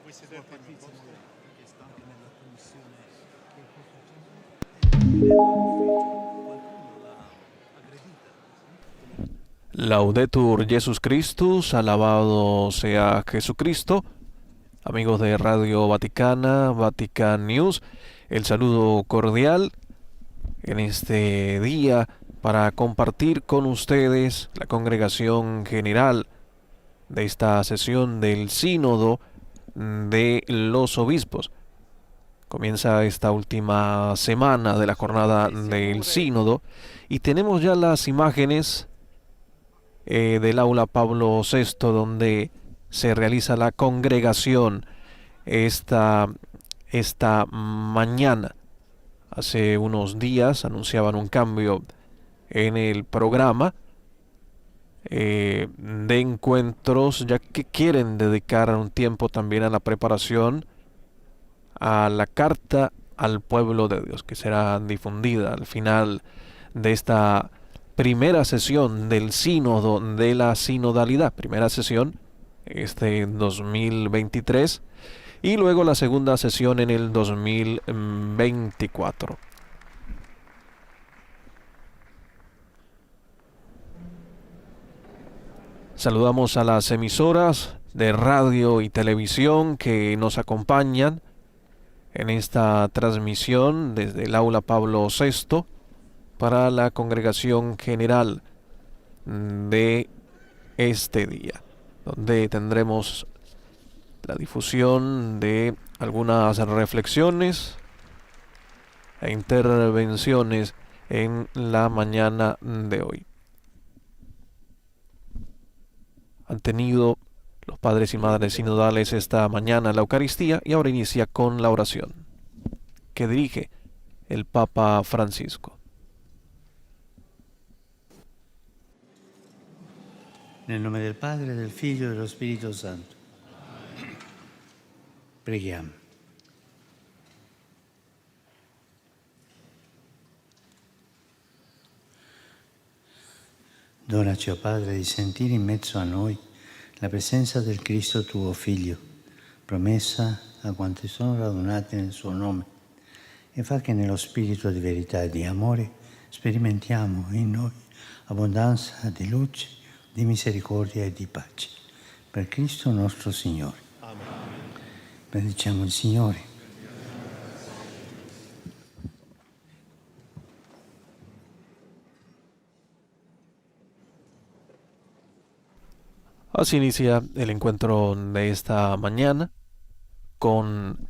Voi sedete al mio posto? Laudetur Jesus Christus, alabado sea Jesucristo. Amigos de Radio Vaticana, Vatican News, el saludo cordial en este día para compartir con ustedes la congregación general de esta sesión del Sínodo de los Obispos. Comienza esta última semana de la jornada del Sínodo y tenemos ya las imágenes del aula Pablo VI donde se realiza la congregación esta mañana. Hace unos días anunciaban un cambio en el programa de encuentros, ya que quieren dedicar un tiempo también a la preparación a la carta al pueblo de Dios, que será difundida al final de esta primera sesión del sínodo de la sinodalidad, primera sesión este 2023 y luego la segunda sesión en el 2024. Saludamos a las emisoras de radio y televisión que nos acompañan en esta transmisión desde el aula Pablo VI para la congregación general de este día, donde tendremos la difusión de algunas reflexiones e intervenciones en la mañana de hoy. Han tenido los padres y madres sinodales esta mañana la Eucaristía y ahora inicia con la oración que dirige el Papa Francisco. Nel nome del Padre, del Figlio e dello Spirito Santo. Preghiamo. Donaci, o Padre, di sentire in mezzo a noi la presenza del Cristo tuo Figlio, promessa a quanti sono radunati nel suo nome, e fa che nello spirito di verità e di amore sperimentiamo in noi abbondanza di luce, di misericordia e di pace. Per Cristo nostro Signore. Amen. Benediciamo il Signore. Así inicia el encuentro de esta mañana con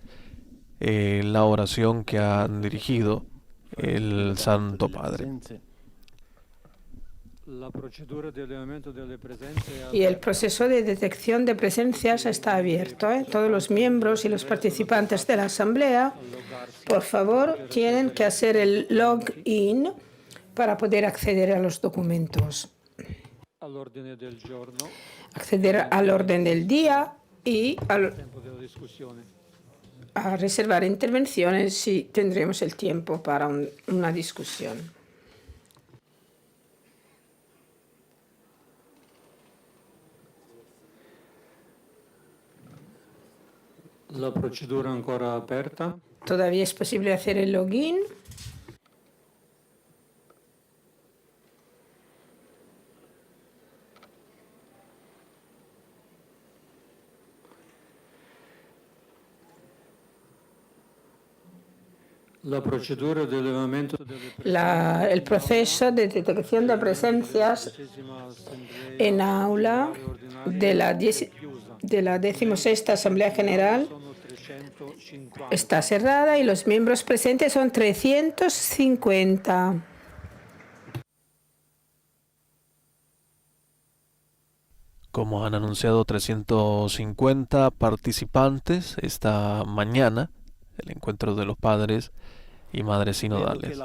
la oración que ha dirigido el Santo Padre. Y el proceso de detección de presencias está abierto. Todos los miembros y los participantes de la Asamblea, por favor, tienen que hacer el login para poder acceder a los documentos. Acceder al orden del día y a reservar intervenciones si tendremos el tiempo para una discusión. La procedura ancora aperta. Todavía es posible hacer el login. La procedura de elevamiento El proceso de detección de presencias en aula de la 16ª Asamblea General está cerrada y los miembros presentes son 350. Como han anunciado 350 participantes esta mañana, el encuentro de los padres y madres sinodales.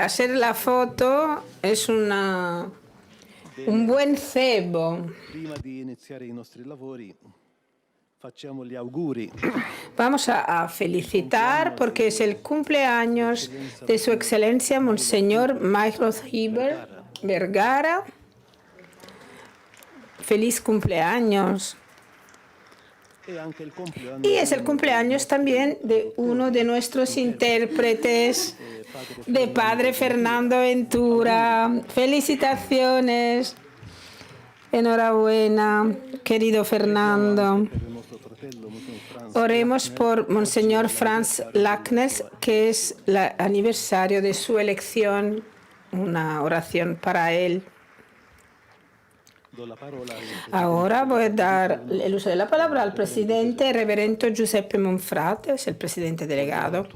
Hacer la foto es un buen cebo. Vamos a felicitar porque es el cumpleaños de Su Excelencia Monseñor Michael Vergara, feliz cumpleaños. Y es el cumpleaños también de uno de nuestros intérpretes, de Padre Fernando Ventura. Felicitaciones. Enhorabuena, querido Fernando. Oremos por Monseñor Franz Lacknes, que es el aniversario de su elección. Una oración para él. Ahora voy a dar el uso de la palabra al presidente reverendo Giuseppe Monfrate, es el presidente delegado.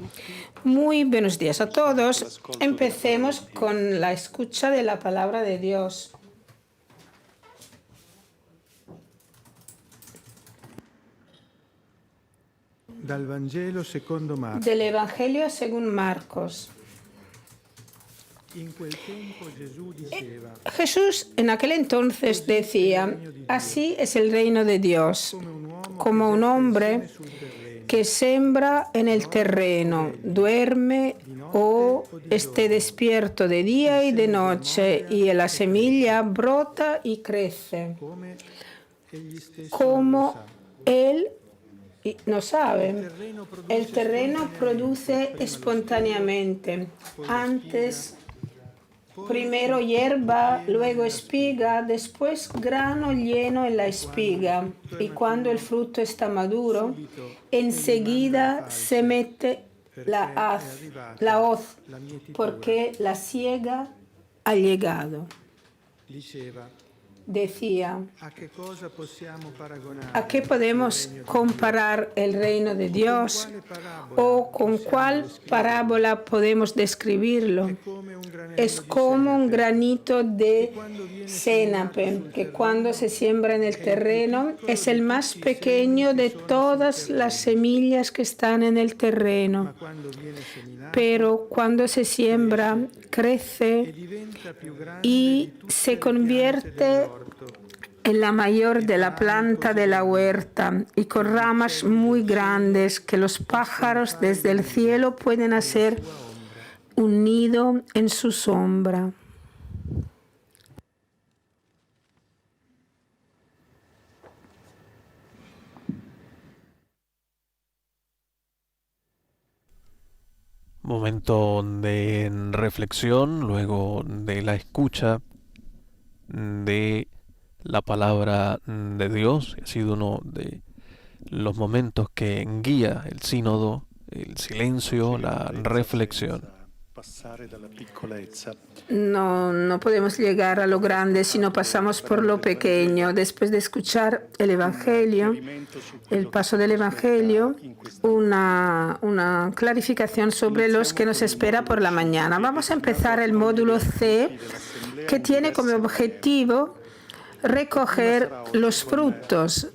Muy buenos días a todos. Empecemos con la escucha de la palabra de Dios. Del Evangelio según Marcos. Jesús en aquel entonces decía: así es el reino de Dios, como un hombre que sembra en el terreno, duerme o esté despierto de día y de noche, y la semilla brota y crece, como él no sabe. El terreno produce espontáneamente, antes primero hierba, luego espiga, después grano lleno en la espiga. Y cuando el fruto está maduro, enseguida se mete la hoz, porque la siega ha llegado. Decía: ¿a qué podemos comparar el reino de Dios? ¿O con cuál parábola podemos describirlo? Es como un granito de senape, que cuando se siembra en el terreno es el más pequeño de todas las semillas que están en el terreno. Pero cuando se siembra, crece y se convierte en la mayor de la planta de la huerta, y con ramas muy grandes que los pájaros desde el cielo pueden hacer un nido en su sombra. Momento de reflexión luego de la escucha de la palabra de Dios. Ha sido uno de los momentos que guía el sínodo, el silencio, la reflexión. No podemos llegar a lo grande si no pasamos por lo pequeño. Después de escuchar el Evangelio, el paso del Evangelio, una clarificación sobre los que nos espera por la mañana. Vamos a empezar el módulo C, que tiene como objetivo recoger los frutos.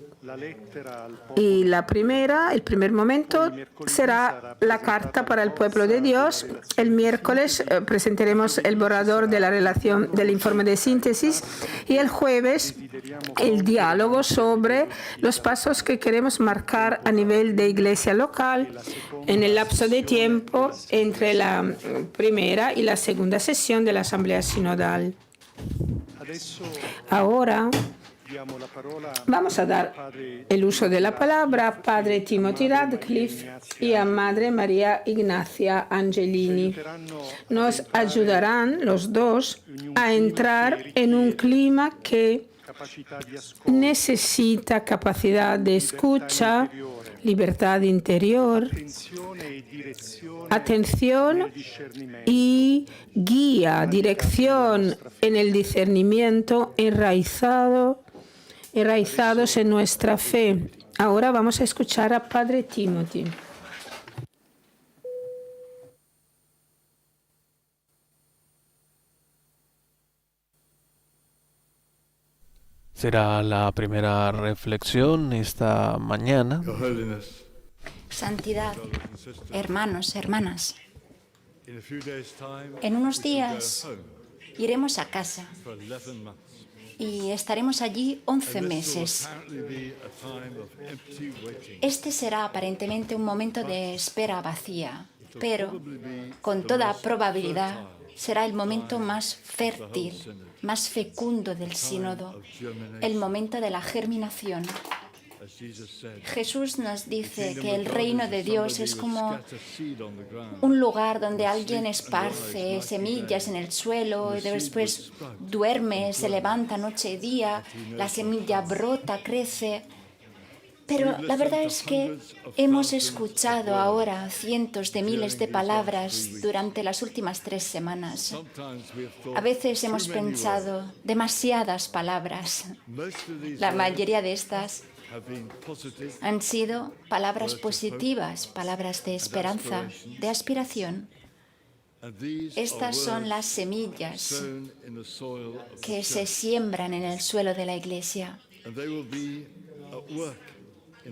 Y el primer momento será la carta para el pueblo de Dios. El miércoles presentaremos el borrador de la relación del informe de síntesis, y el jueves el diálogo sobre los pasos que queremos marcar a nivel de iglesia local en el lapso de tiempo entre la primera y la segunda sesión de la Asamblea Sinodal. Ahora vamos a dar el uso de la palabra a Padre Timothy Radcliffe y a Madre María Ignacia Angelini. Nos ayudarán los dos a entrar en un clima que necesita capacidad de escucha, libertad interior, atención y guía, dirección en el discernimiento, enraizados en nuestra fe. Ahora vamos a escuchar a Padre Timothy. Será la primera reflexión esta mañana. Santidad, hermanos, hermanas, en unos días iremos a casa y estaremos allí 11 meses. Este será aparentemente un momento de espera vacía, pero con toda probabilidad será el momento más fértil, más fecundo del sínodo, el momento de la germinación. Jesús nos dice que el reino de Dios es como un lugar donde alguien esparce semillas en el suelo y después duerme, se levanta noche y día, la semilla brota, crece. Pero la verdad es que hemos escuchado ahora cientos de miles de palabras durante las últimas 3 semanas. A veces hemos pensado demasiadas palabras. La mayoría de estas han sido palabras positivas, palabras de esperanza, de aspiración. Estas son las semillas que se siembran en el suelo de la Iglesia.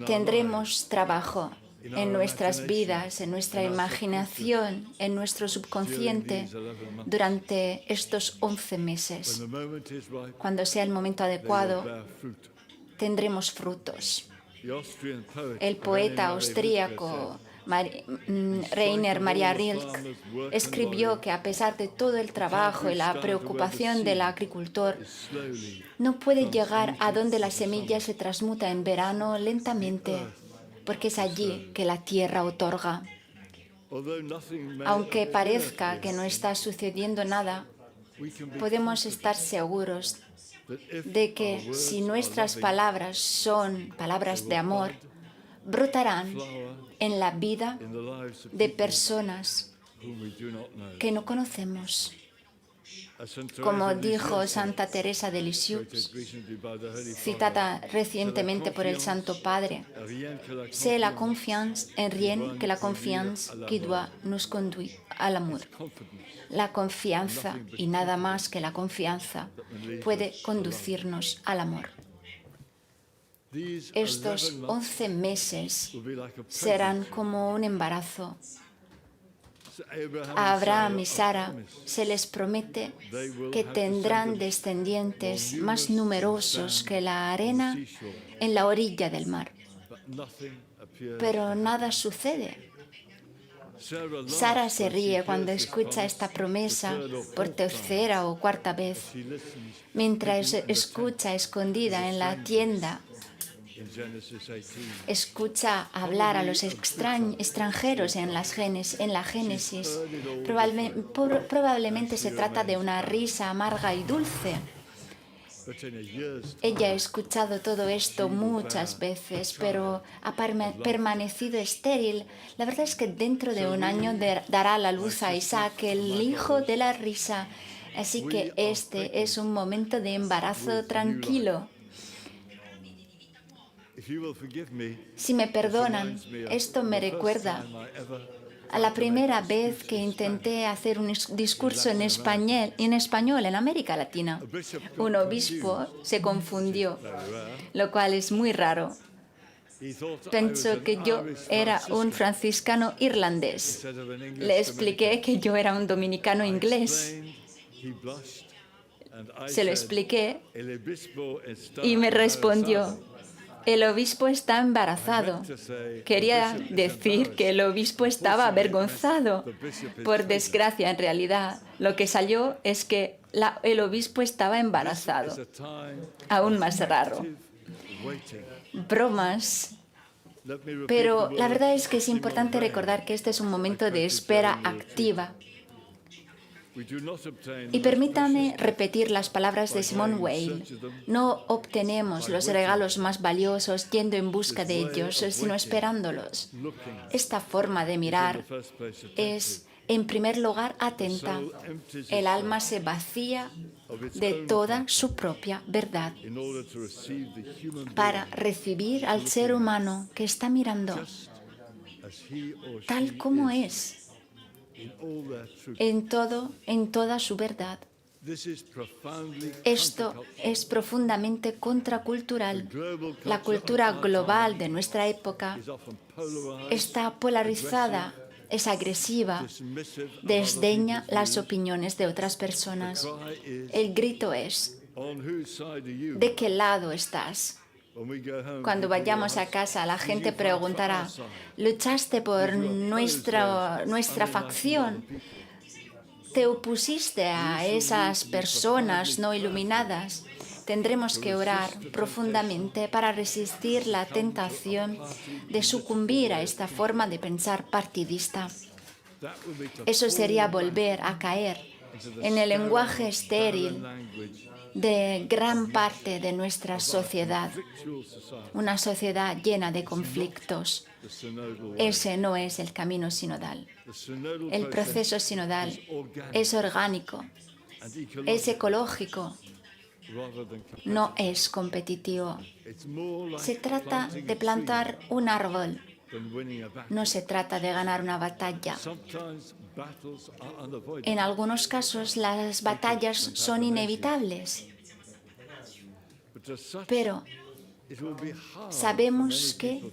Tendremos trabajo en nuestras vidas, en nuestra imaginación, en nuestro subconsciente durante estos 11 meses. Cuando sea el momento adecuado, tendremos frutos. El poeta austríaco Rainer Maria Rilke escribió que a pesar de todo el trabajo y la preocupación del agricultor, no puede llegar a donde la semilla se transmuta en verano lentamente, porque es allí que la tierra otorga. Aunque parezca que no está sucediendo nada, podemos estar seguros de que si nuestras palabras son palabras de amor, brotarán en la vida de personas que no conocemos. Como dijo Santa Teresa de Lisieux, citada recientemente por el Santo Padre, c'est la confiance en rien que la confiance qui doit nous conduire à l'amour. La confianza, y nada más que la confianza, puede conducirnos al amor. Estos 11 meses serán como un embarazo. A Abraham y Sara se les promete que tendrán descendientes más numerosos que la arena en la orilla del mar. Pero nada sucede. Sara se ríe cuando escucha esta promesa por tercera o cuarta vez, mientras escucha escondida en la tienda. Escucha hablar a los extranjeros en la Génesis. Probablemente se trata de una risa amarga y dulce. Ella ha escuchado todo esto muchas veces, pero ha permanecido estéril. La verdad es que dentro de un año dará a la luz a Isaac, el hijo de la risa. Así que este es un momento de embarazo tranquilo. Si me perdonan, esto me recuerda a la primera vez que intenté hacer un discurso en español en América Latina. Un obispo se confundió, lo cual es muy raro. Pensó que yo era un franciscano irlandés. Le expliqué que yo era un dominicano inglés. Se lo expliqué y me respondió: el obispo está embarazado. Quería decir que el obispo estaba avergonzado. Por desgracia, en realidad, lo que salió es que el obispo estaba embarazado. Aún más raro. Bromas. Pero la verdad es que es importante recordar que este es un momento de espera activa. Y permítame repetir las palabras de Simone Weil. No obtenemos los regalos más valiosos yendo en busca de ellos, sino esperándolos. Esta forma de mirar es, en primer lugar, atenta. El alma se vacía de toda su propia verdad para recibir al ser humano que está mirando tal como es. En toda su verdad. Esto es profundamente contracultural. La cultura global de nuestra época está polarizada, es agresiva, desdeña las opiniones de otras personas. El grito es: ¿de qué lado estás? Cuando vayamos a casa, la gente preguntará: ¿luchaste por nuestra facción? te opusiste a esas personas no iluminadas. Tendremos que orar profundamente para resistir la tentación de sucumbir a esta forma de pensar partidista. Eso sería volver a caer en el lenguaje estéril de gran parte de nuestra sociedad, una sociedad llena de conflictos. Ese no es el camino sinodal. El proceso sinodal es orgánico, es ecológico, no es competitivo. Se trata de plantar un árbol, no se trata de ganar una batalla. En algunos casos las batallas son inevitables, pero sabemos que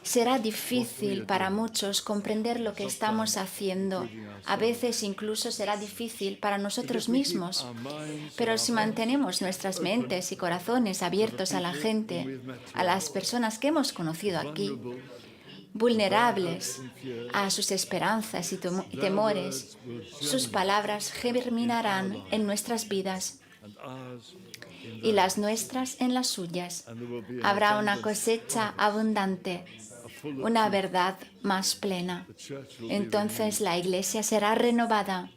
será difícil para muchos comprender lo que estamos haciendo. A veces incluso será difícil para nosotros mismos. Pero si mantenemos nuestras mentes y corazones abiertos a la gente, a las personas que hemos conocido aquí, vulnerables a sus esperanzas y temores, sus palabras germinarán en nuestras vidas y las nuestras en las suyas. Habrá una cosecha abundante, una verdad más plena. Entonces la Iglesia será renovada.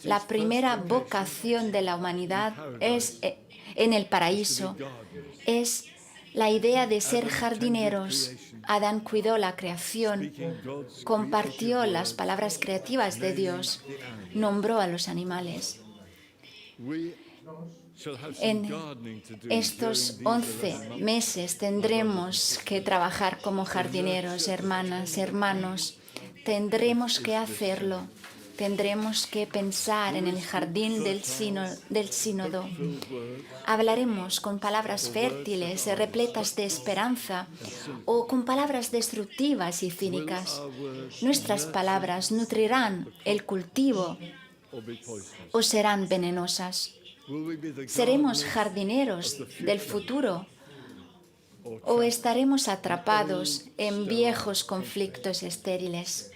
La primera vocación de la humanidad en el paraíso es la idea de ser jardineros. Adán cuidó la creación, compartió las palabras creativas de Dios, nombró a los animales. En estos 11 meses tendremos que trabajar como jardineros, hermanas, hermanos. Tendremos que hacerlo. Tendremos que pensar en el jardín del sínodo. Hablaremos con palabras fértiles, repletas de esperanza, o con palabras destructivas y cínicas. Nuestras palabras nutrirán el cultivo o serán venenosas. ¿Seremos jardineros del futuro o estaremos atrapados en viejos conflictos estériles?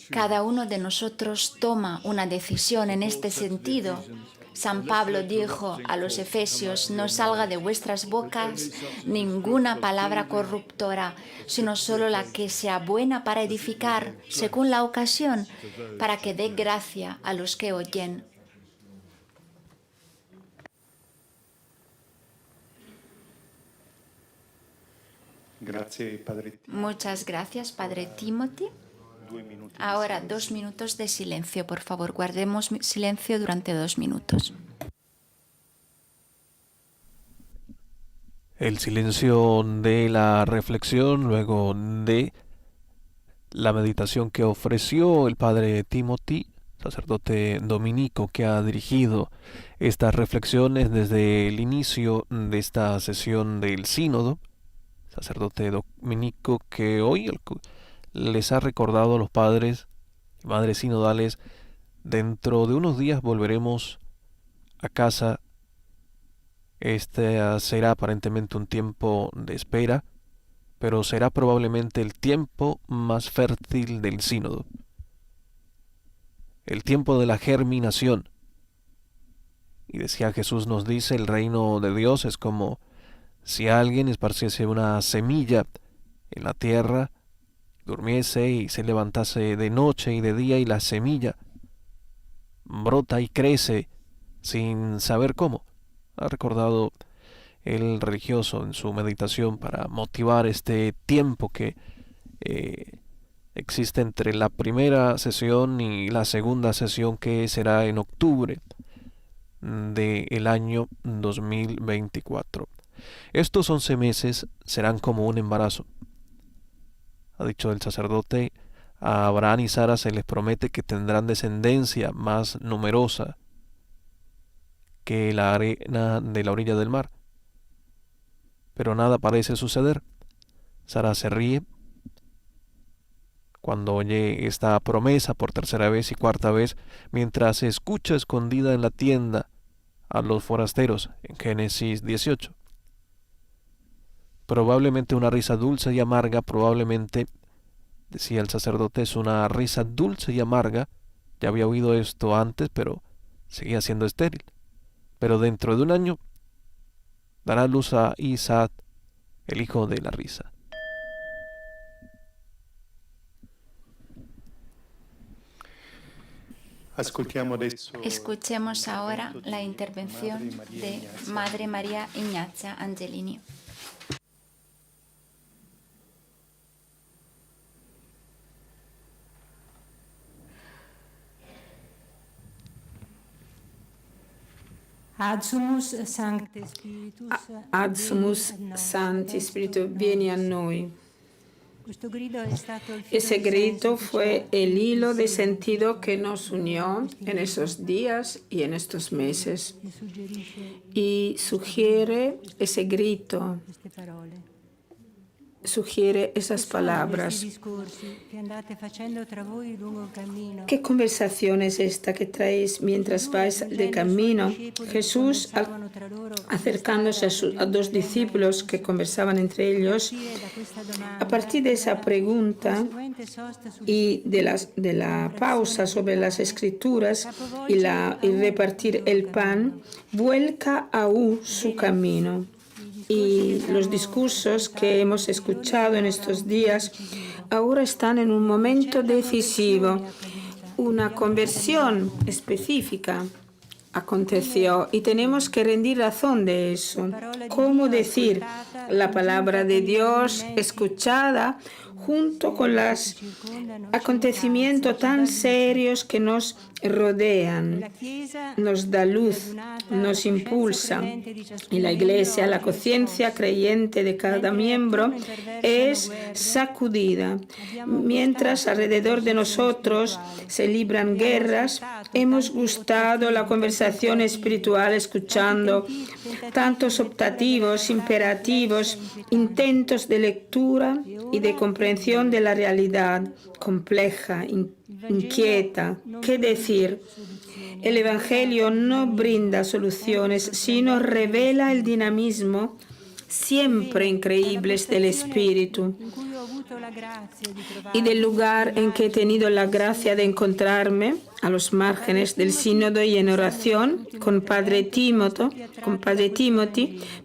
Cada uno de nosotros toma una decisión en este sentido. San Pablo dijo a los efesios: no salga de vuestras bocas ninguna palabra corruptora, sino solo la que sea buena para edificar, según la ocasión, para que dé gracia a los que oyen. Muchas gracias, Padre Timothy. Ahora 2 minutos de silencio, por favor. Guardemos silencio durante 2 minutos. El silencio de la reflexión luego de la meditación que ofreció el Padre Timothy, sacerdote dominico que ha dirigido estas reflexiones desde el inicio de esta sesión del sínodo, sacerdote dominico que hoy les ha recordado a los padres y madres sinodales: dentro de unos días volveremos a casa. Este será aparentemente un tiempo de espera, pero será probablemente el tiempo más fértil del sínodo, el tiempo de la germinación. Y decía Jesús, nos dice, el reino de Dios es como si alguien esparciese una semilla en la tierra, durmiese y se levantase de noche y de día, y la semilla brota y crece sin saber cómo. Ha recordado el religioso en su meditación para motivar este tiempo que existe entre la primera sesión y la segunda sesión, que será en octubre del año 2024. Estos 11 meses serán como un embarazo. Ha dicho el sacerdote: a Abraham y Sara se les promete que tendrán descendencia más numerosa que la arena de la orilla del mar. Pero nada parece suceder. Sara se ríe cuando oye esta promesa por tercera vez y cuarta vez, mientras se escucha escondida en la tienda a los forasteros en Génesis 18. Probablemente una risa dulce y amarga, probablemente decía el sacerdote, es una risa dulce y amarga. Ya había oído esto antes, pero seguía siendo estéril. Pero dentro de un año dará luz a Isaac, el hijo de la risa. Escuchemos ahora la intervención de Madre María Ignazia Angelini. Adsumus Sancte Spiritus, Adsumus Sancti Spiritus, vieni a noi. Questo grido è stato il filo Ese di grito senso fue che el hilo de ci sentido que nos unió en esos días y en estos meses. suggerisce Y sugiere ese grito, queste parole. sugiere esas Questi palabras. discorsi che andate facendo tra voi lungo il cammino. ¿Qué conversación es esta que traéis mientras vais de camino? Jesús, acercándose a dos discípulos que conversaban entre ellos, a partir de esa pregunta y de la pausa sobre las escrituras y repartir el pan, vuelca aún su camino. Y los discursos que hemos escuchado en estos días ahora están en un momento decisivo. Una conversión específica aconteció y tenemos que rendir razón de eso. ¿Cómo decir la palabra de Dios escuchada junto con los acontecimientos tan serios que nos rodean? Nos da luz, nos impulsa. Y la Iglesia, la conciencia creyente de cada miembro, es sacudida. Mientras alrededor de nosotros se libran guerras, hemos gustado la conversación espiritual escuchando tantos optativos, imperativos, intentos de lectura y de comprensión de la realidad compleja, inquieta. ¿Qué decir? El Evangelio no brinda soluciones, sino revela el dinamismo siempre increíbles del Espíritu. Y del lugar en que he tenido la gracia de encontrarme, a los márgenes del sínodo y en oración con Padre Timothy,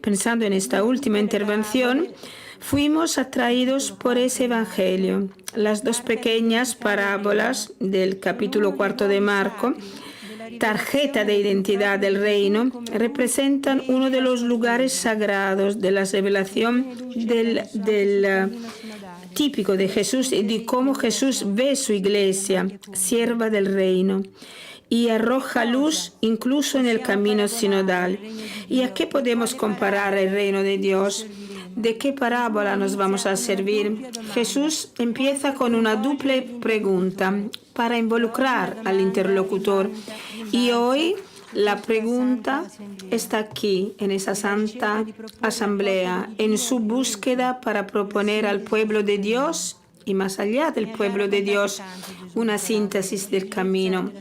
pensando en esta última intervención, fuimos atraídos por ese Evangelio. Las dos pequeñas parábolas del capítulo 4 de Marco, tarjeta de identidad del reino, representan uno de los lugares sagrados de la revelación típico de Jesús y de cómo Jesús ve su iglesia, sierva del reino, y arroja luz incluso en el camino sinodal. ¿Y a qué podemos comparar el reino de Dios? ¿De qué parábola nos vamos a servir? Jesús empieza con una doble pregunta para involucrar al interlocutor. Y hoy la pregunta está aquí, en esa santa asamblea, en su búsqueda para proponer al pueblo de Dios y más allá del pueblo de Dios una síntesis del camino.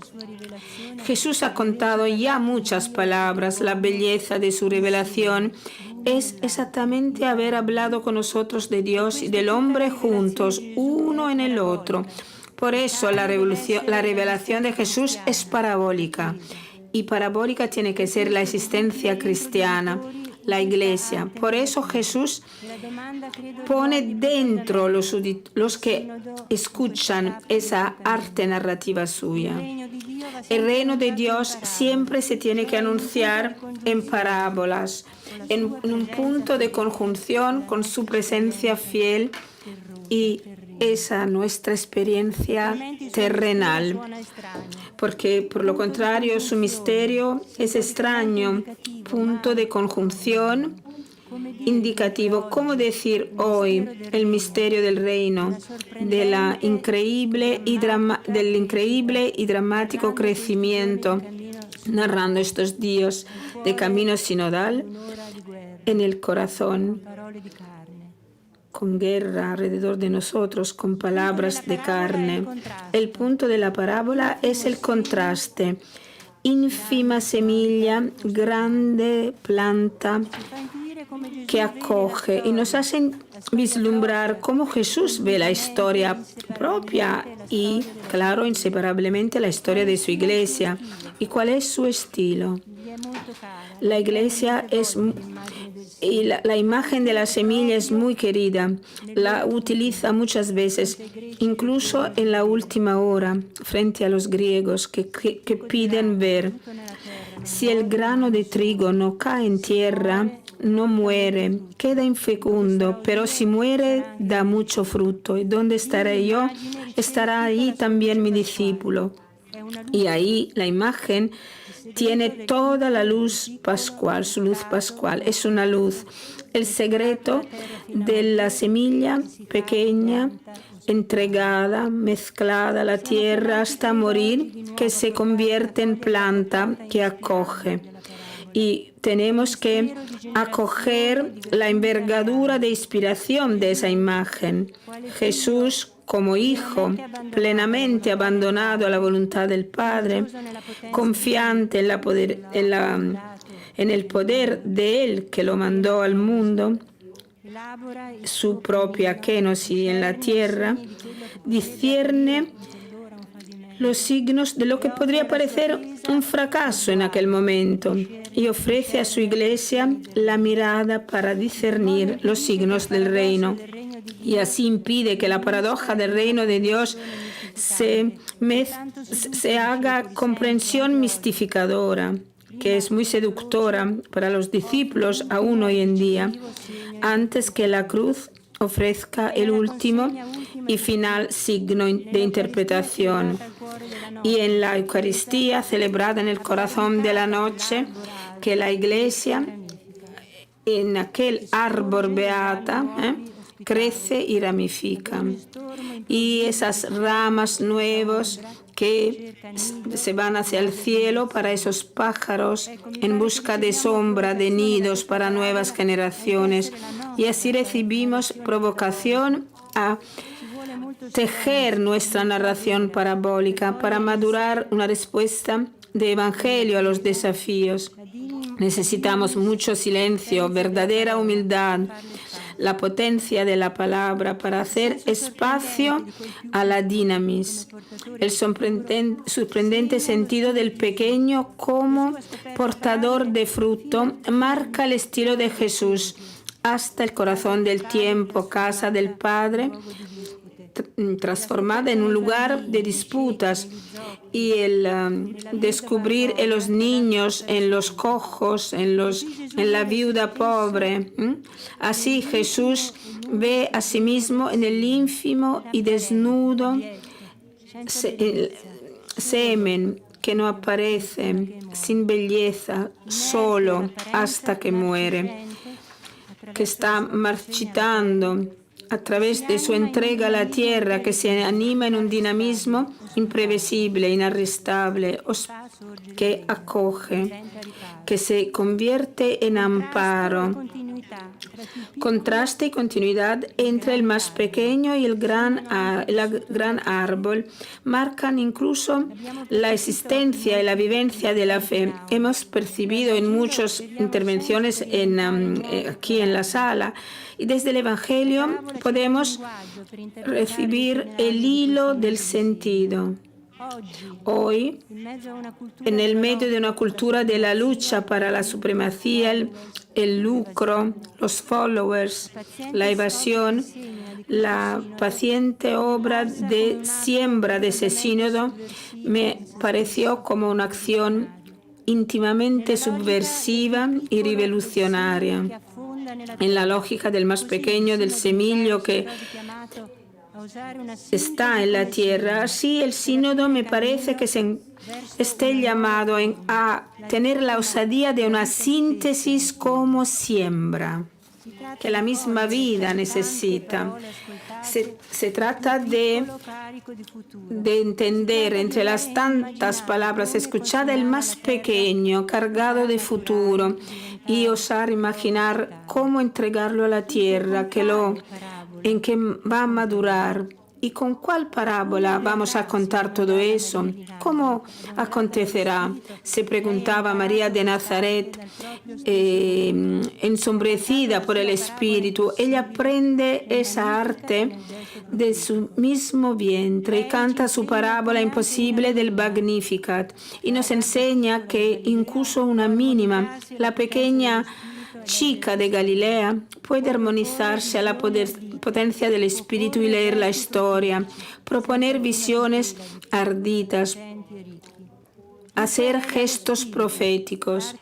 Jesús ha contado ya muchas palabras. La belleza de su revelación es exactamente haber hablado con nosotros de Dios y del hombre juntos, uno en el otro. Por eso la revelación de Jesús es parabólica. Y parabólica tiene que ser la existencia cristiana, la Iglesia. Por eso Jesús pone dentro los que escuchan esa arte narrativa suya. El reino de Dios siempre se tiene que anunciar en parábolas, en un punto de conjunción con su presencia fiel y esa nuestra experiencia terrenal, porque por lo contrario su misterio es extraño, punto de conjunción indicativo. ¿Cómo decir hoy el misterio del reino, del increíble y dramático crecimiento, narrando estos días de camino sinodal en el corazón, con guerra alrededor de nosotros, con palabras de carne? El punto de la parábola es el contraste. Ínfima semilla, grande planta, que acoge y nos hacen vislumbrar cómo Jesús ve la historia propia y, claro, inseparablemente la historia de su iglesia y cuál es su estilo. La iglesia y la imagen de la semilla es muy querida. La utiliza muchas veces, incluso en la última hora, frente a los griegos que piden ver. Si el grano de trigo no cae en tierra, no muere, queda infecundo, pero si muere, da mucho fruto. ¿Y dónde estaré yo? Estará ahí también mi discípulo. Y ahí la imagen tiene toda la luz pascual, su luz pascual. Es una luz. El secreto de la semilla pequeña, entregada, mezclada a la tierra hasta morir, que se convierte en planta que acoge. Y tenemos que acoger la envergadura de inspiración de esa imagen. Jesús como hijo, plenamente abandonado a la voluntad del Padre, confiante en el poder de Él que lo mandó al mundo, su propia kenosis en la tierra, discierne los signos de lo que podría parecer un fracaso en aquel momento y ofrece a su iglesia la mirada para discernir los signos del reino. Y así impide que la paradoja del reino de Dios se haga comprensión mistificadora, que es muy seductora para los discípulos aún hoy en día, antes que la cruz ofrezca el último y final signo de interpretación. Y en la Eucaristía, celebrada en el corazón de la noche, que la Iglesia, en aquel árbol beata, crece y ramifica. Y esas ramas nuevas que se van hacia el cielo para esos pájaros en busca de sombra, de nidos para nuevas generaciones. Y así recibimos provocación a tejer nuestra narración parabólica para madurar una respuesta de evangelio a los desafíos. Necesitamos mucho silencio, verdadera humildad, la potencia de la palabra para hacer espacio a la dinamis, el sorprendente sentido del pequeño como portador de fruto marca el estilo de Jesús hasta el corazón del tiempo, casa del Padre, transformada en un lugar de disputas, y el descubrir en los niños, en los cojos, en la viuda pobre. Así Jesús ve a sí mismo en el ínfimo y desnudo semen que no aparece, sin belleza, solo hasta que muere, que está marchitando a través de su entrega a la tierra, que se anima en un dinamismo imprevisible, inarrestable, que acoge, que se convierte en amparo. Contraste y continuidad entre el más pequeño y el gran árbol marcan incluso la existencia y la vivencia de la fe. Hemos percibido en muchas intervenciones aquí en la sala, y desde el Evangelio podemos recibir el hilo del sentido. Hoy, en el medio de una cultura de la lucha para la supremacía, el lucro, los followers, la evasión, la paciente obra de siembra de ese sínodo me pareció como una acción íntimamente subversiva y revolucionaria. En la lógica del más pequeño, del semillo que está en la tierra. Así el sínodo me parece que esté llamado a tener la osadía de una síntesis como siembra, que la misma vida necesita. Se trata de entender entre las tantas palabras escuchadas el más pequeño, cargado de futuro, y osar imaginar cómo entregarlo a la tierra, en que va a madurar ¿Y con cuál parábola vamos a contar todo eso? ¿Cómo acontecerá? Se preguntaba María de Nazaret, ensombrecida por el Espíritu. Ella aprende esa arte de su mismo vientre y canta su parábola imposible del Magnificat y nos enseña que incluso una mínima, la pequeña chica de Galilea, puede armonizarse a la potencia del Espíritu y leer la historia, proponer visiones ardidas, hacer gestos proféticos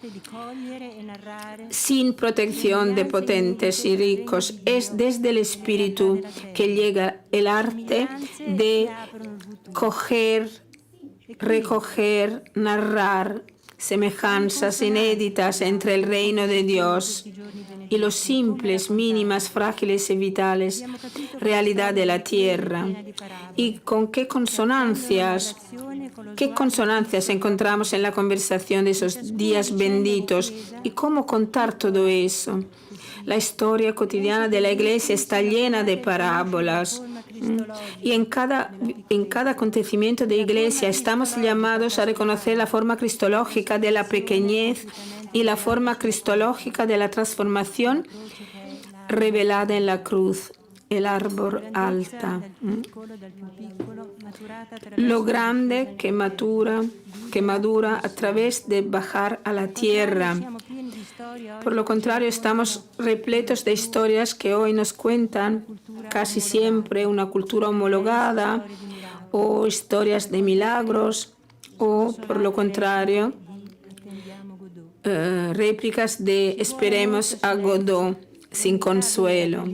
sin protección de potentes y ricos. Es desde el Espíritu que llega el arte de coger, recoger, narrar semejanzas inéditas entre el reino de Dios y los simples, mínimas, frágiles y vitales realidad de la tierra. ¿Y con qué consonancias encontramos en la conversación de esos días benditos? ¿Y cómo contar todo eso? La historia cotidiana de la Iglesia está llena de parábolas. Y en cada acontecimiento de Iglesia estamos llamados a reconocer la forma cristológica de la pequeñez y la forma cristológica de la transformación revelada en la cruz, el árbol alta. Lo grande que madura a través de bajar a la tierra. Por lo contrario, estamos repletos de historias que hoy nos cuentan casi siempre una cultura homologada o historias de milagros o, por lo contrario, réplicas de esperemos a Godot sin consuelo.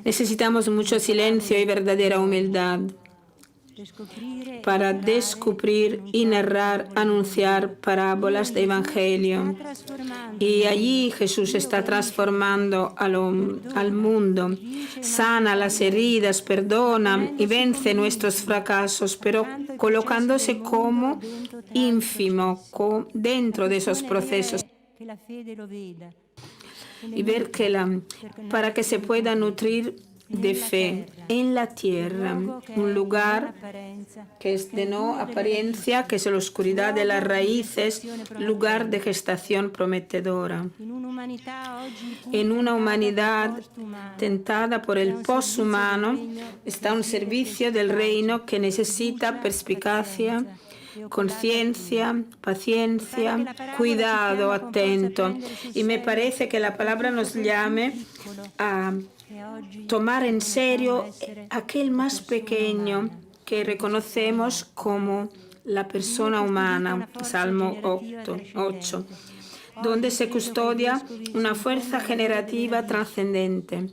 Necesitamos mucho silencio y verdadera humildad para descubrir y narrar, anunciar parábolas de evangelio. Y allí Jesús está transformando al mundo, sana las heridas, perdona y vence nuestros fracasos, pero colocándose como ínfimo dentro de esos procesos. Y ver que para que se pueda nutrir de fe en la tierra, un lugar que es de no apariencia, que es la oscuridad de las raíces, lugar de gestación prometedora. En una humanidad tentada por el poshumano, está un servicio del reino que necesita perspicacia, conciencia, paciencia, cuidado, atento. Y me parece que la palabra nos llame a tomar en serio aquel más pequeño que reconocemos como la persona humana, Salmo 8, donde se custodia una fuerza generativa trascendente.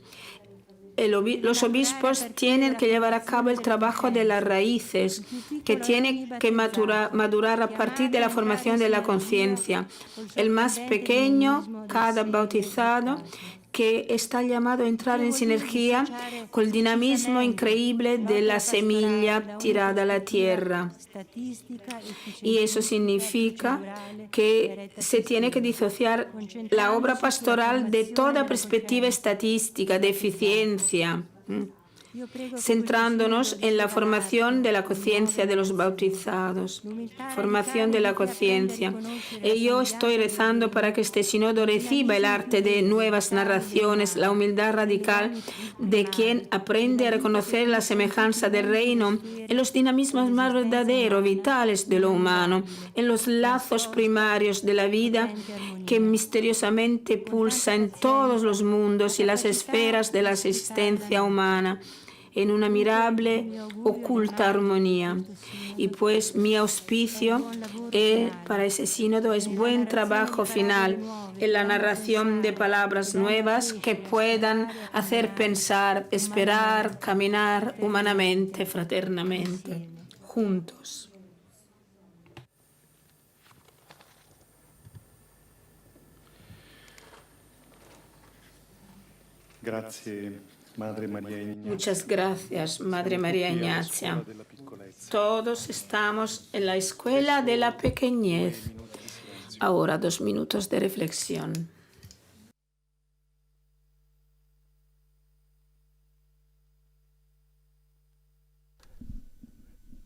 Los obispos tienen que llevar a cabo el trabajo de las raíces, que tiene que madurar a partir de la formación de la conciencia. El más pequeño, cada bautizado, que está llamado a entrar en sinergia con el dinamismo increíble de la semilla tirada a la tierra. Y eso significa que se tiene que disociar la obra pastoral de toda perspectiva estadística, de eficiencia, centrándonos en la formación de la conciencia de los bautizados. Formación de la conciencia. Y yo estoy rezando para que este sínodo reciba el arte de nuevas narraciones, la humildad radical de quien aprende a reconocer la semejanza del reino en los dinamismos más verdaderos, vitales de lo humano, en los lazos primarios de la vida que misteriosamente pulsa en todos los mundos y las esferas de la existencia humana, en una admirable, oculta armonía. Y pues mi auspicio para ese sínodo es buen trabajo final en la narración de palabras nuevas que puedan hacer pensar, esperar, caminar humanamente, fraternamente, juntos. Muchas gracias, Madre María Ignacia. Todos estamos en la escuela de la pequeñez. Ahora 2 minutos de reflexión.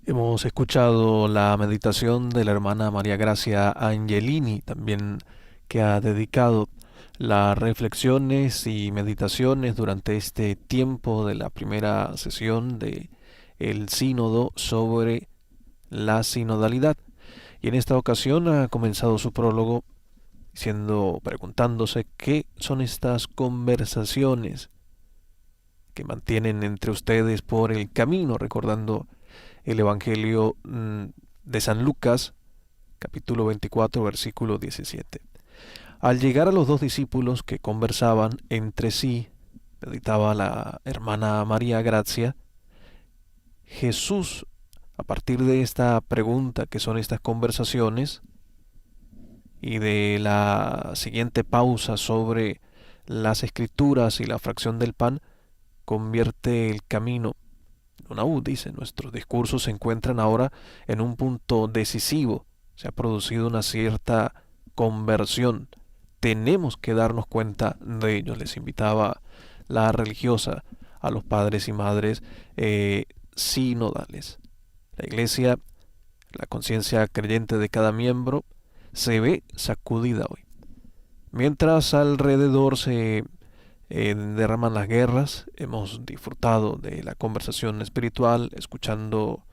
Hemos escuchado la meditación de la hermana María Gracia Angelini, también que ha dedicado las reflexiones y meditaciones durante este tiempo de la primera sesión de el sínodo sobre la sinodalidad. Y en esta ocasión ha comenzado su prólogo preguntándose qué son estas conversaciones que mantienen entre ustedes por el camino, recordando el Evangelio de San Lucas, capítulo 24, versículo 17. Al llegar a los dos discípulos que conversaban entre sí, meditaba la hermana María Gracia, Jesús, a partir de esta pregunta que son estas conversaciones y de la siguiente pausa sobre las escrituras y la fracción del pan, convierte el camino en una U. Dice, nuestros discursos se encuentran ahora en un punto decisivo. Se ha producido una cierta conversión. Tenemos que darnos cuenta de ello. Les invitaba la religiosa a los padres y madres sinodales. La Iglesia, la conciencia creyente de cada miembro, se ve sacudida hoy. Mientras alrededor se derraman las guerras, hemos disfrutado de la conversación espiritual, escuchando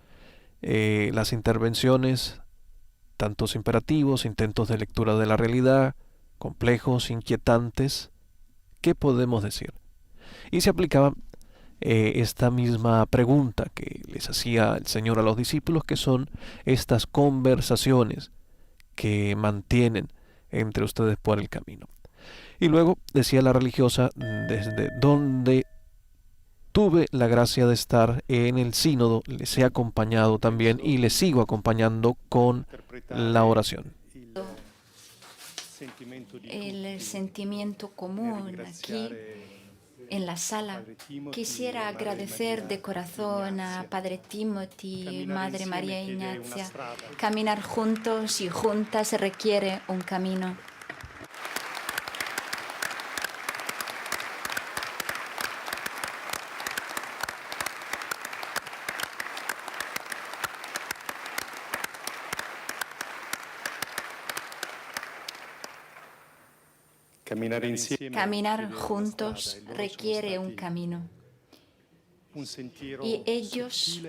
las intervenciones, tantos imperativos, intentos de lectura de la realidad, complejos, inquietantes. ¿Qué podemos decir? Y se aplicaba esta misma pregunta que les hacía el Señor a los discípulos, que son estas conversaciones que mantienen entre ustedes por el camino. Y luego decía la religiosa, desde donde tuve la gracia de estar en el sínodo, les he acompañado también y les sigo acompañando con la oración. El sentimiento común aquí en la sala. Quisiera agradecer de corazón a Padre Timothy, Madre María Ignacia. Caminar juntos y juntas requiere un camino. Caminar juntos requiere un camino. Y ellos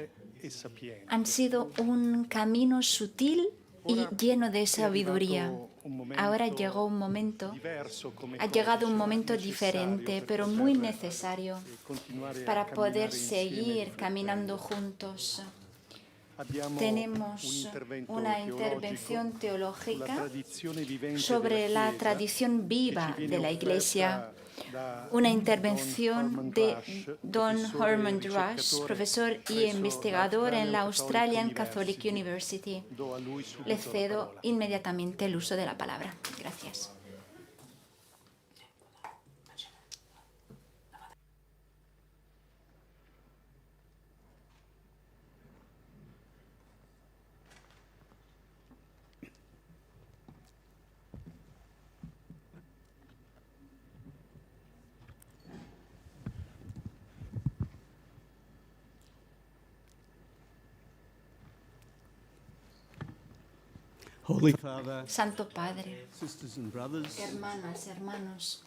han sido un camino sutil y lleno de sabiduría. Ahora ha llegado un momento diferente, pero muy necesario para poder seguir caminando juntos. Tenemos una intervención teológica sobre la tradición viva de la Iglesia, una intervención de Don Herman Rush, profesor y investigador en la Australian Catholic University. Le cedo inmediatamente el uso de la palabra. Gracias. Santo Padre, hermanas, hermanos,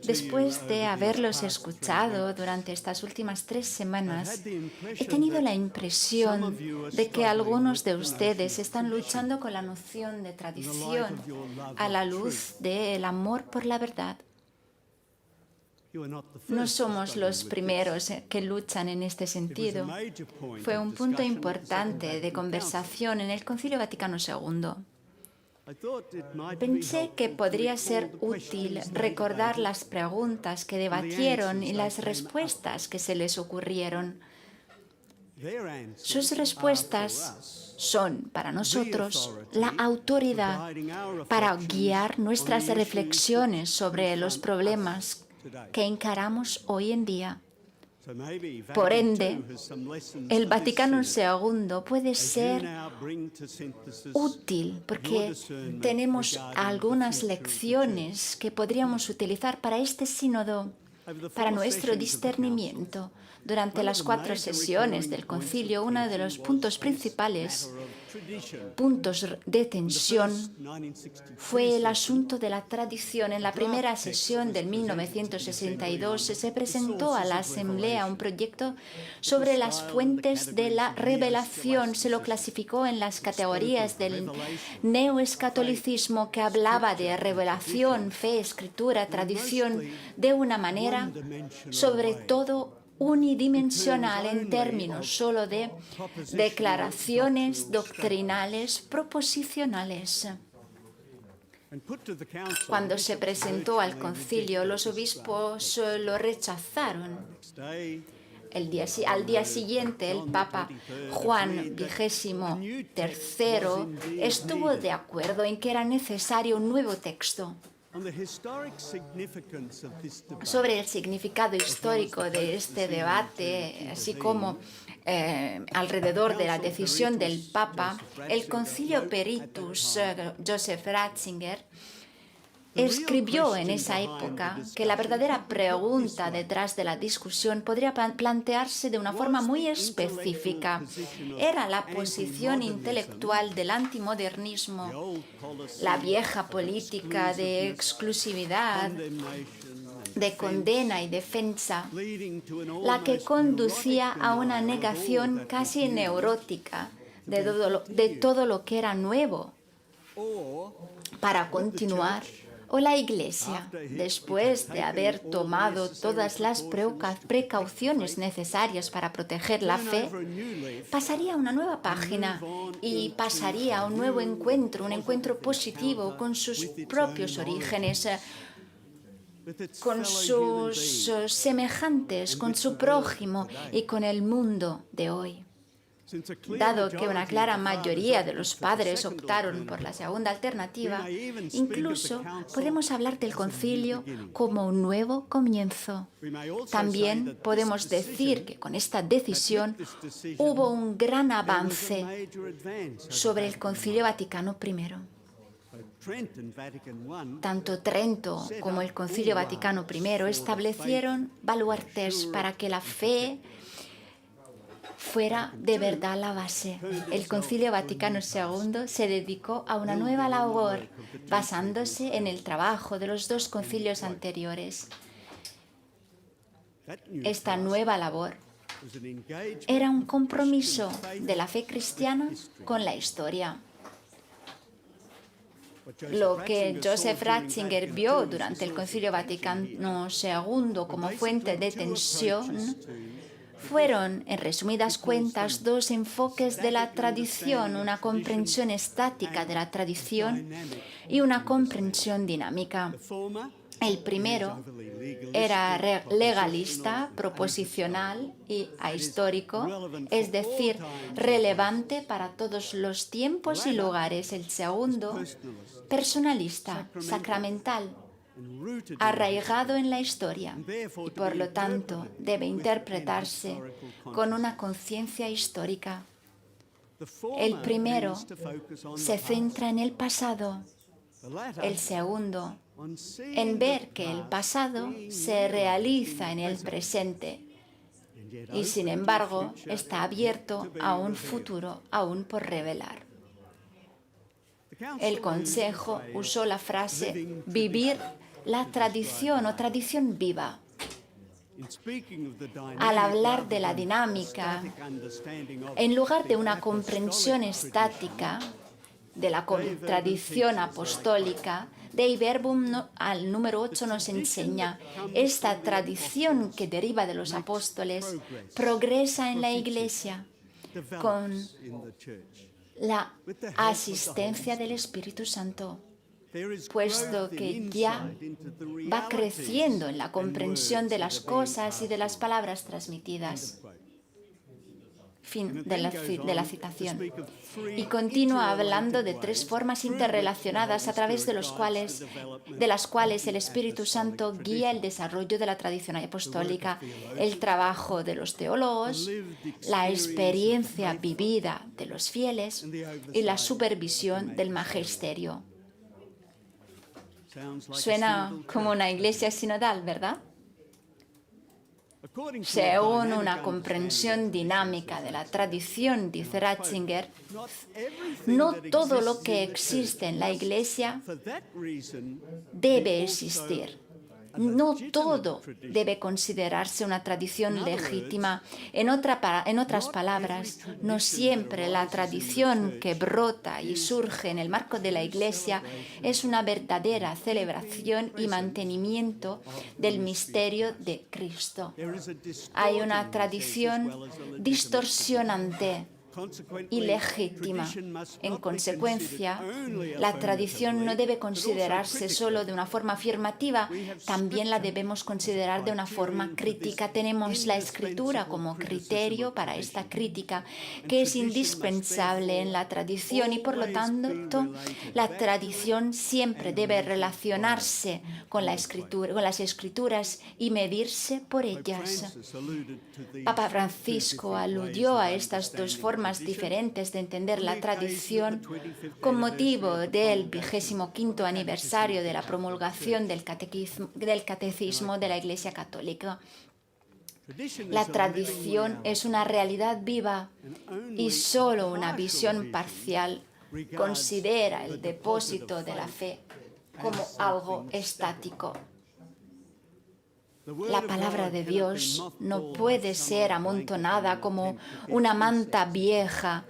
después de haberlos escuchado durante estas últimas 3 semanas, he tenido la impresión de que algunos de ustedes están luchando con la noción de tradición a la luz del amor por la verdad. No somos los primeros que luchan en este sentido. Fue un punto importante de conversación en el Concilio Vaticano II. Pensé que podría ser útil recordar las preguntas que debatieron y las respuestas que se les ocurrieron. Sus respuestas son, para nosotros, la autoridad para guiar nuestras reflexiones sobre los problemas que encaramos hoy en día. Por ende, el Vaticano II puede ser útil porque tenemos algunas lecciones que podríamos utilizar para este sínodo para nuestro discernimiento. Durante las 4 sesiones del concilio, uno de los puntos principales, puntos de tensión, fue el asunto de la tradición. En la primera sesión del 1962 se presentó a la Asamblea un proyecto sobre las fuentes de la revelación. Se lo clasificó en las categorías del neoescatolicismo, que hablaba de revelación, fe, escritura, tradición, de una manera sobre todo unidimensional, en términos solo de declaraciones doctrinales proposicionales. Cuando se presentó al concilio, los obispos lo rechazaron. Al día siguiente, el Papa Juan XXIII estuvo de acuerdo en que era necesario un nuevo texto. Sobre el significado histórico de este debate, así como alrededor de la decisión del Papa, el Concilio Peritus, Joseph Ratzinger, escribió en esa época que la verdadera pregunta detrás de la discusión podría plantearse de una forma muy específica. Era la posición intelectual del antimodernismo, la vieja política de exclusividad, de condena y defensa, la que conducía a una negación casi neurótica de todo lo que era nuevo para continuar. O la Iglesia, después de haber tomado todas las precauciones necesarias para proteger la fe, pasaría a una nueva página y pasaría a un nuevo encuentro, un encuentro positivo con sus propios orígenes, con sus semejantes, con su prójimo y con el mundo de hoy. Dado que una clara mayoría de los padres optaron por la segunda alternativa, incluso podemos hablar del concilio como un nuevo comienzo. También podemos decir que con esta decisión hubo un gran avance sobre el Concilio Vaticano I. Tanto Trento como el Concilio Vaticano I establecieron baluartes para que la fe fuera de verdad la base. El Concilio Vaticano II se dedicó a una nueva labor basándose en el trabajo de los 2 concilios anteriores. Esta nueva labor era un compromiso de la fe cristiana con la historia. Lo que Joseph Ratzinger vio durante el Concilio Vaticano II como fuente de tensión fueron, en resumidas cuentas, 2 enfoques de la tradición, una comprensión estática de la tradición y una comprensión dinámica. El primero era legalista, proposicional y ahistórico, es decir, relevante para todos los tiempos y lugares. El segundo, personalista, sacramental, arraigado en la historia y, por lo tanto, debe interpretarse con una conciencia histórica. El primero se centra en el pasado, el segundo en ver que el pasado se realiza en el presente y, sin embargo, está abierto a un futuro aún por revelar. El Consejo usó la frase vivir la tradición o tradición viva. Al hablar de la dinámica, en lugar de una comprensión estática de la tradición apostólica, Dei Verbum al número 8 nos enseña, esta tradición que deriva de los apóstoles progresa en la Iglesia con la asistencia del Espíritu Santo, puesto que ya va creciendo en la comprensión de las cosas y de las palabras transmitidas. Fin de la citación. Y continúa hablando de 3 formas interrelacionadas a través de las cuales el Espíritu Santo guía el desarrollo de la tradición apostólica, el trabajo de los teólogos, la experiencia vivida de los fieles y la supervisión del magisterio. Suena como una iglesia sinodal, ¿verdad? Según una comprensión dinámica de la tradición, dice Ratzinger, no todo lo que existe en la Iglesia debe existir. No todo debe considerarse una tradición legítima. En otras palabras, no siempre la tradición que brota y surge en el marco de la Iglesia es una verdadera celebración y mantenimiento del misterio de Cristo. Hay una tradición distorsionante y legítima. En consecuencia, la tradición no debe considerarse solo de una forma afirmativa, también la debemos considerar de una forma crítica. Tenemos la Escritura como criterio para esta crítica, que es indispensable en la tradición y, por lo tanto, la tradición siempre debe relacionarse con la Escritura, con las Escrituras y medirse por ellas. Papa Francisco aludió a estas dos formas diferentes de entender la tradición con motivo del 25º aniversario de la promulgación del Catecismo de la Iglesia Católica. La tradición es una realidad viva y solo una visión parcial considera el depósito de la fe como algo estático. La palabra de Dios no puede ser amontonada como una manta vieja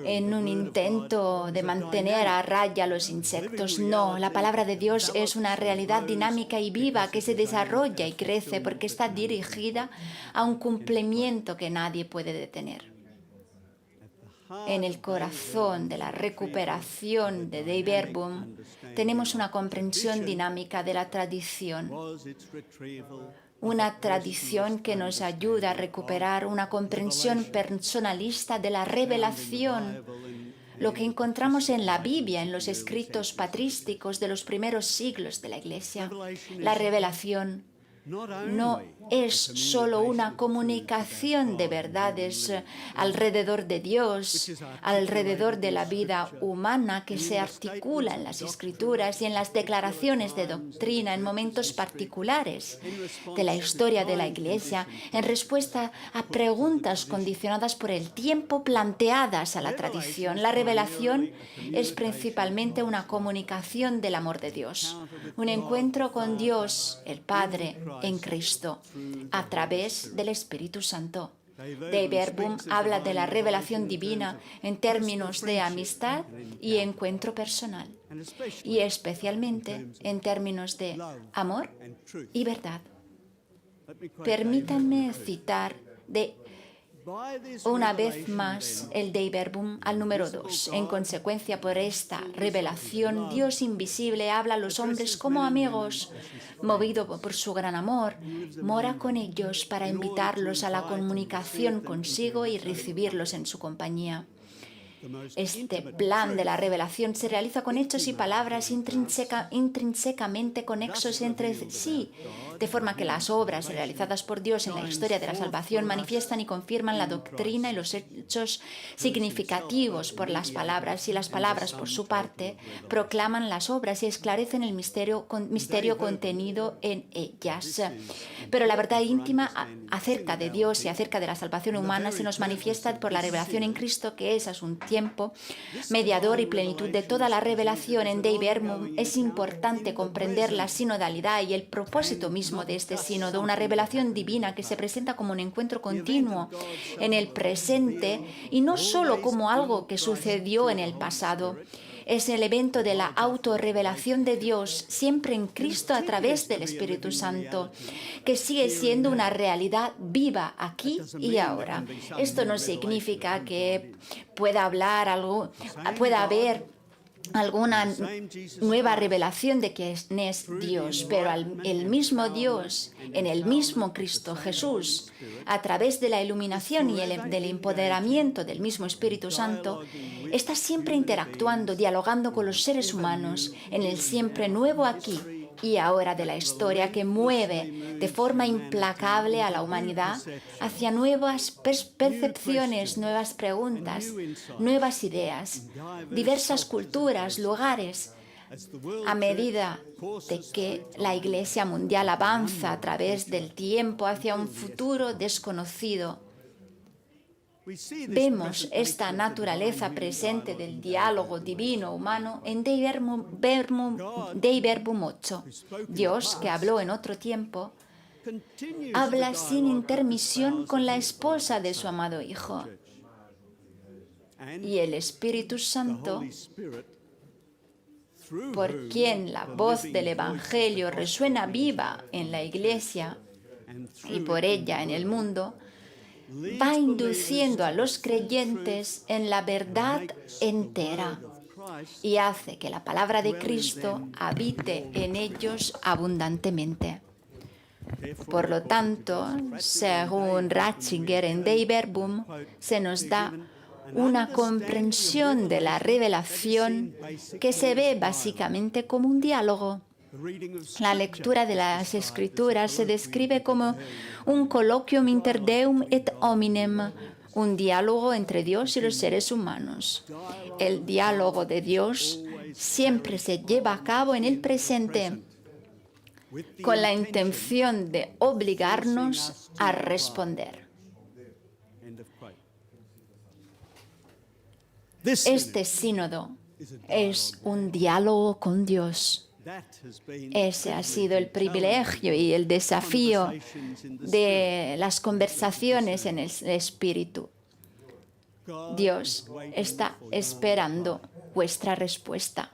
en un intento de mantener a raya a los insectos. No, la palabra de Dios es una realidad dinámica y viva que se desarrolla y crece porque está dirigida a un cumplimiento que nadie puede detener. En el corazón de la recuperación de Dei Verbum tenemos una comprensión dinámica de la tradición, una tradición que nos ayuda a recuperar una comprensión personalista de la revelación, lo que encontramos en la Biblia, en los escritos patrísticos de los primeros siglos de la Iglesia. La revelación no es solo una comunicación de verdades alrededor de Dios, alrededor de la vida humana que se articula en las Escrituras y en las declaraciones de doctrina en momentos particulares de la historia de la Iglesia, en respuesta a preguntas condicionadas por el tiempo planteadas a la tradición. La revelación es principalmente una comunicación del amor de Dios, un encuentro con Dios, el Padre, en Cristo, a través del Espíritu Santo. Dei Verbum habla de la revelación divina en términos de amistad y encuentro personal, y especialmente en términos de amor y verdad. Permítanme citar una vez más el Dei Verbum al número 2. En consecuencia, por esta revelación, Dios invisible habla a los hombres como amigos. Movido por su gran amor, mora con ellos para invitarlos a la comunicación consigo y recibirlos en su compañía. Este plan de la revelación se realiza con hechos y palabras intrínsecamente conexos entre sí, de forma que las obras realizadas por Dios en la historia de la salvación manifiestan y confirman la doctrina y los hechos significativos por las palabras, y las palabras, por su parte, proclaman las obras y esclarecen el misterio contenido en ellas. Pero la verdad íntima acerca de Dios y acerca de la salvación humana se nos manifiesta por la revelación en Cristo, que es a su tiempo mediador y plenitud de toda la revelación. En Dei Verbum es importante comprender la sinodalidad y el propósito mismo de este sínodo, una revelación divina que se presenta como un encuentro continuo en el presente y no solo como algo que sucedió en el pasado. Es el evento de la autorrevelación de Dios, siempre en Cristo a través del Espíritu Santo, que sigue siendo una realidad viva aquí y ahora. Esto no significa que pueda haber alguna nueva revelación de quién es Dios, pero el mismo Dios, en el mismo Cristo Jesús, a través de la iluminación y del empoderamiento del mismo Espíritu Santo, está siempre interactuando, dialogando con los seres humanos en el siempre nuevo aquí y ahora de la historia, que mueve de forma implacable a la humanidad hacia nuevas percepciones, nuevas preguntas, nuevas ideas, diversas culturas, lugares, A medida de que la Iglesia mundial avanza a través del tiempo hacia un futuro desconocido, vemos esta naturaleza presente del diálogo divino-humano en Dei Verbum 8. Dios, que habló en otro tiempo, habla sin intermisión con la esposa de su amado Hijo. Y el Espíritu Santo, por quien la voz del Evangelio resuena viva en la Iglesia y por ella en el mundo, va induciendo a los creyentes en la verdad entera y hace que la palabra de Cristo habite en ellos abundantemente. Por lo tanto, según Ratzinger en Dei Verbum, se nos da una comprensión de la revelación que se ve básicamente como un diálogo. La lectura de las Escrituras se describe como un colloquium inter Deum et hominem, un diálogo entre Dios y los seres humanos. El diálogo de Dios siempre se lleva a cabo en el presente, con la intención de obligarnos a responder. Este sínodo es un diálogo con Dios. Ese ha sido el privilegio y el desafío de las conversaciones en el Espíritu. Dios está esperando vuestra respuesta.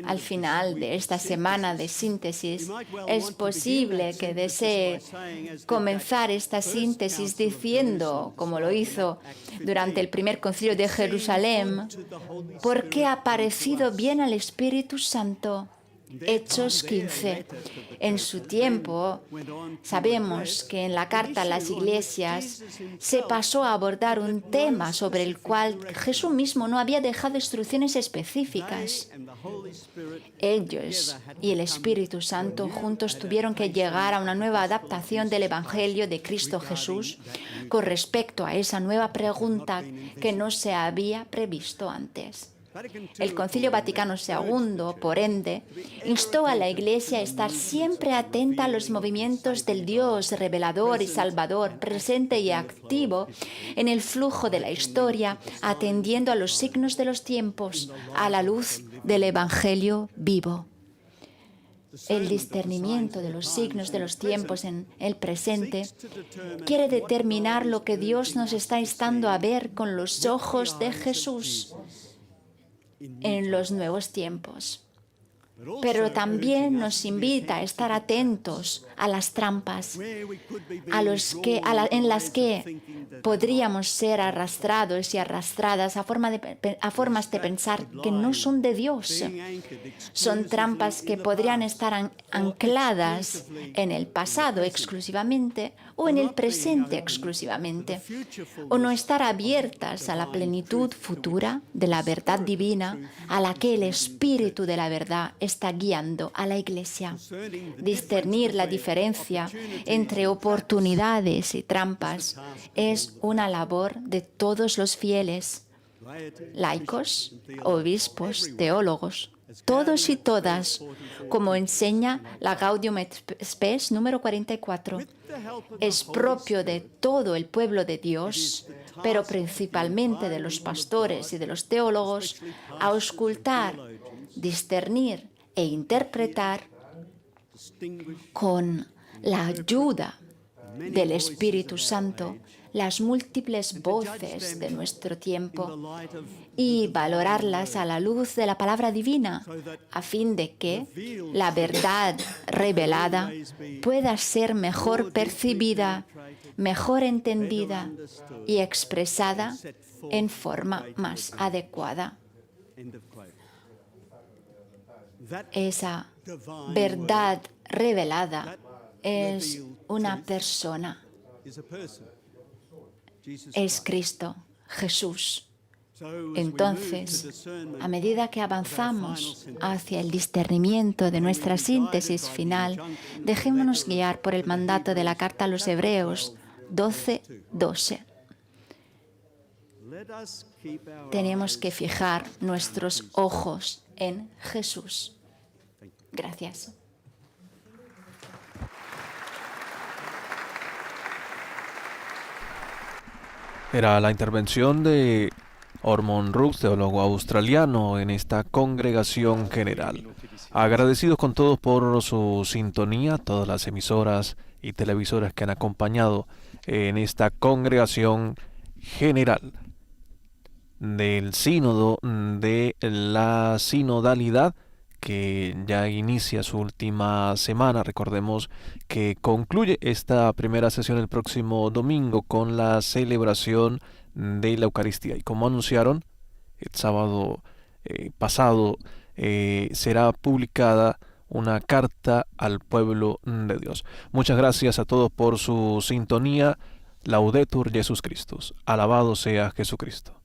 Al final de esta semana de síntesis, es posible que desee comenzar esta síntesis diciendo, como lo hizo durante el primer concilio de Jerusalén, ¿por qué ha parecido bien al Espíritu Santo? Hechos 15. En su tiempo, sabemos que en la carta a las iglesias se pasó a abordar un tema sobre el cual Jesús mismo no había dejado instrucciones específicas. Ellos y el Espíritu Santo juntos tuvieron que llegar a una nueva adaptación del Evangelio de Cristo Jesús con respecto a esa nueva pregunta que no se había previsto antes. El Concilio Vaticano II, por ende, instó a la Iglesia a estar siempre atenta a los movimientos del Dios revelador y salvador, presente y activo en el flujo de la historia, atendiendo a los signos de los tiempos, a la luz del Evangelio vivo. El discernimiento de los signos de los tiempos en el presente quiere determinar lo que Dios nos está instando a ver con los ojos de Jesús en los nuevos tiempos. Pero también nos invita a estar atentos a las trampas en las que podríamos ser arrastrados y arrastradas a formas de pensar que no son de Dios. Son trampas que podrían estar ancladas en el pasado exclusivamente o en el presente exclusivamente, o no estar abiertas a la plenitud futura de la verdad divina a la que el Espíritu de la verdad está guiando a la Iglesia. Discernir la diferencia entre oportunidades y trampas es una labor de todos los fieles, laicos, obispos, teólogos, todos y todas, como enseña la Gaudium et Spes número 44. Es propio de todo el pueblo de Dios, pero principalmente de los pastores y de los teólogos, auscultar, discernir e interpretar con la ayuda del Espíritu Santo las múltiples voces de nuestro tiempo y valorarlas a la luz de la palabra divina, a fin de que la verdad revelada pueda ser mejor percibida, mejor entendida y expresada en forma más adecuada. Esa verdad revelada es una persona. Es Cristo, Jesús. Entonces, a medida que avanzamos hacia el discernimiento de nuestra síntesis final, dejémonos guiar por el mandato de la carta a los Hebreos 12:12. Tenemos que fijar nuestros ojos en Jesús. Gracias. Era la intervención de Ormond Rooks, teólogo australiano, en esta congregación general. Agradecidos con todos por su sintonía, todas las emisoras y televisoras que han acompañado en esta congregación general del sínodo de la sinodalidad, que ya inicia su última semana. Recordemos que concluye esta primera sesión el próximo domingo con la celebración de la Eucaristía. Y como anunciaron, el sábado pasado será publicada una carta al pueblo de Dios. Muchas gracias a todos por su sintonía. Laudetur Jesus Christus. Alabado sea Jesucristo.